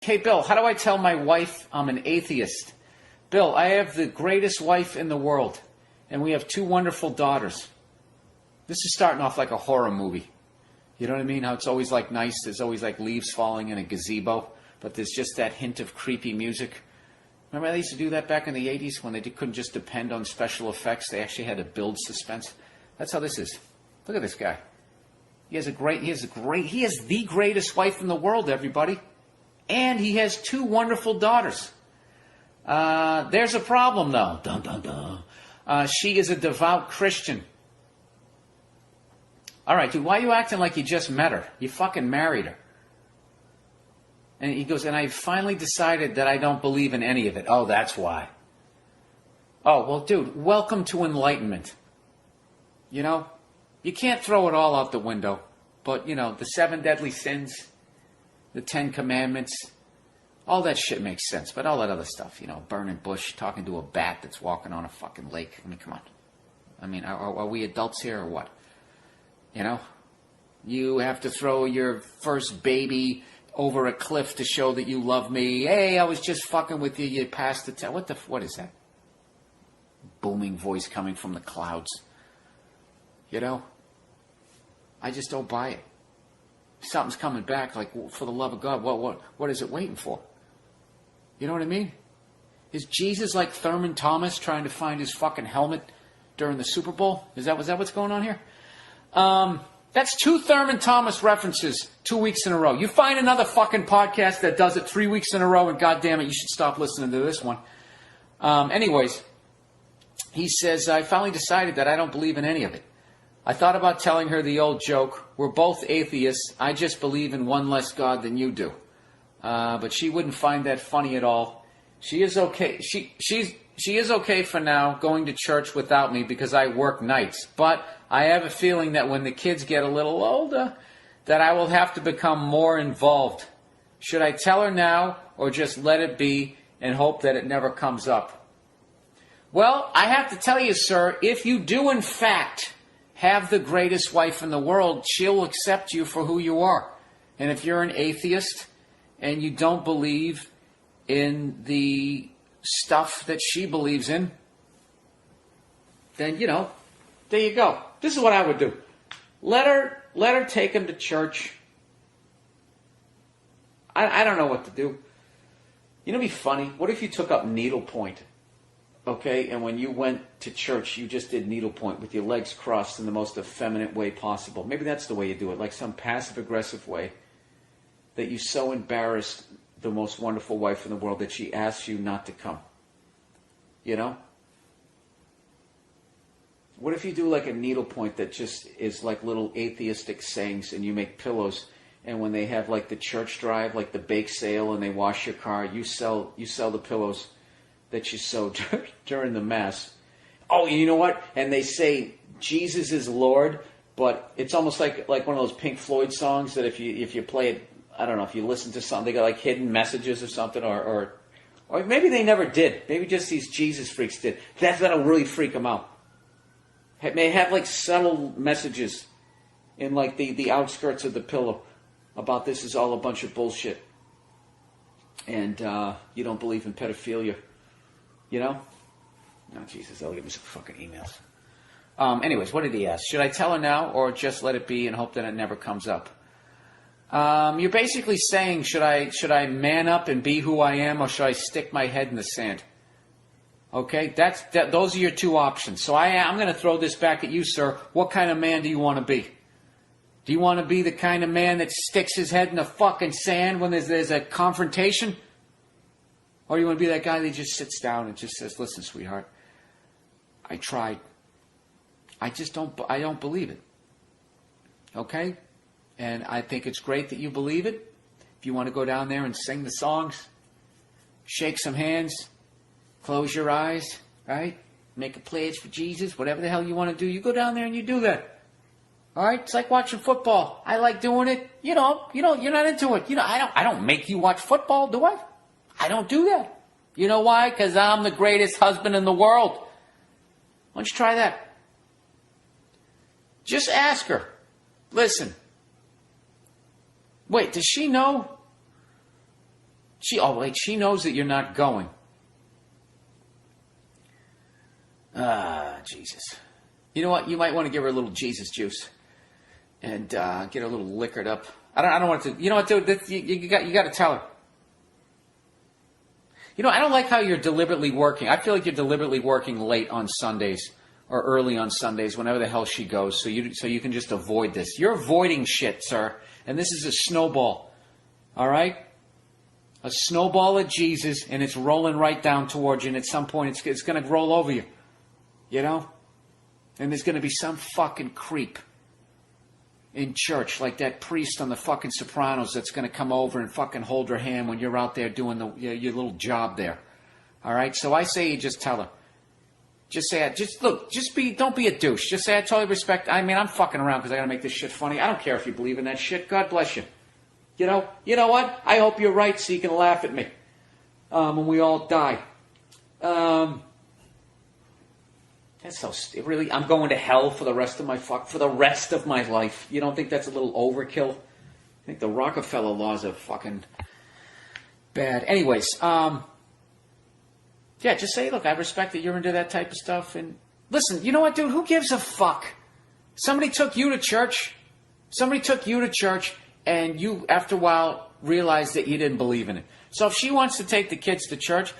Hey, Bill, how do I tell my wife I'm an atheist? Bill, I have the greatest wife in the world, and we have two wonderful daughters. This is starting off like a horror movie. You know what I mean? How it's always like nice. There's always like leaves falling in a gazebo, but there's just that hint of creepy music. Remember how they used to do that back in the 80s when they couldn't just depend on special effects? They actually had to build suspense. That's how this is. Look at this guy. He has the greatest wife in the world, everybody. And he has two wonderful daughters. There's a problem, though. Dun, dun, dun. She is a devout Christian. All right, dude, why are you acting like you just met her? You fucking married her. And he goes, and I finally decided that I don't believe in any of it. Oh, that's why. Oh, well, dude, welcome to enlightenment. You know, you can't throw it all out the window. But, you know, the 7 deadly sins, the 10 commandments, all that shit makes sense. But all that other stuff, you know, burning bush, talking to a bat that's walking on a fucking lake. I mean, come on. I mean, are we adults here or what? You know? You have to throw your first baby over a cliff to show that you love me. Hey, I was just fucking with you. You passed the test. What is that? Booming voice coming from the clouds. You know? I just don't buy it. Something's coming back, like, for the love of God, what is it waiting for? You know what I mean? Is Jesus like Thurman Thomas trying to find his fucking helmet during the Super Bowl? Was that what's going on here? That's 2 Thurman Thomas references 2 weeks in a row. You find another fucking podcast that does it 3 weeks in a row, and goddamn it, you should stop listening to this one. Anyways, he says, I finally decided that I don't believe in any of it. I thought about telling her the old joke, we're both atheists, I just believe in one less God than you do. But she wouldn't find that funny at all. She is okay. She is okay for now going to church without me because I work nights. But I have a feeling that when the kids get a little older, that I will have to become more involved. Should I tell her now or just let it be and hope that it never comes up? Well, I have to tell you, sir, if you do in fact have the greatest wife in the world, she'll accept you for who you are. And if you're an atheist and you don't believe in the stuff that she believes in, then, you know, there you go. This is what I would do. Let her take him to church. I don't know what to do. You know, it'd be funny. What if you took up needlepoint? Okay, and when you went to church, you just did needlepoint with your legs crossed in the most effeminate way possible. Maybe that's the way you do it, like some passive-aggressive way that you so embarrassed the most wonderful wife in the world that she asks you not to come. You know? What if you do like a needlepoint that just is like little atheistic sayings and you make pillows, and when they have like the church drive, like the bake sale, and they wash your car, you sell the pillows that you sewed during the Mass. Oh, you know what? And they say Jesus is Lord, but it's almost like one of those Pink Floyd songs that if you play it, I don't know, if you listen to something, they got like hidden messages or something, or maybe they never did. Maybe just these Jesus freaks did. That'll really freak them out. It may have like subtle messages in like the outskirts of the pillow about this is all a bunch of bullshit. And you don't believe in pedophilia. You know? Oh, Jesus, they'll give me some fucking emails. Anyways, what did he ask? Should I tell her now or just let it be and hope that it never comes up? You're basically saying, should I man up and be who I am, or should I stick my head in the sand? Okay, those are your 2 options. So I'm going to throw this back at you, sir. What kind of man do you want to be? Do you want to be the kind of man that sticks his head in the fucking sand when there's a confrontation? Or do you want to be that guy that just sits down and just says, listen, sweetheart, I tried. I don't believe it. Okay? And I think it's great that you believe it. If you want to go down there and sing the songs, shake some hands, close your eyes, right? Make a pledge for Jesus, whatever the hell you want to do, you go down there and you do that. All right? It's like watching football. I like doing it. You know, you're not into it. You know, I don't make you watch football, do I? I don't do that. You know why? Because I'm the greatest husband in the world. Why don't you try that? Just ask her. Listen. Wait, does she know She knows that you're not going. Jesus. You know what? You might want to give her a little Jesus juice and get her a little liquored up. I don't want to. You know what, dude? You got to tell her. You know, I don't like how you're deliberately working. I feel like you're deliberately working late on Sundays or early on Sundays, whenever the hell she goes, so you can just avoid this. You're avoiding shit, sir, and this is a snowball. All right? A snowball of Jesus, and it's rolling right down towards you, and at some point it's going to roll over you. You know? And there's going to be some fucking creep in church, like that priest on the fucking Sopranos that's going to come over and fucking hold her hand when you're out there doing your little job there. All right? So I say you just tell her. Just say, don't be a douche. Just say, I totally respect. I mean, I'm fucking around because I got to make this shit funny. I don't care if you believe in that shit. God bless you. You know what? I hope you're right so you can laugh at me when we all die. That's so really. I'm going to hell for the rest of my life. You don't think that's a little overkill? I think the Rockefeller laws are fucking bad. Anyways, yeah, just say, look, I respect that you're into that type of stuff. And listen, you know what, dude? Who gives a fuck? Somebody took you to church, and you, after a while, realized that you didn't believe in it. So if she wants to take the kids to church,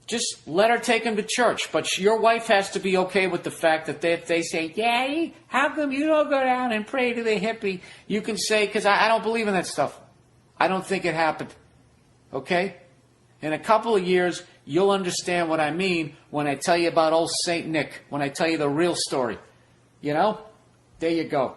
just let her take them to church. But your wife has to be okay with the fact that if they say, yeah, how come you don't go down and pray to the hippie? You can say, because I don't believe in that stuff. I don't think it happened. Okay? In a couple of years, you'll understand what I mean when I tell you about old Saint Nick, when I tell you the real story. You know? There you go.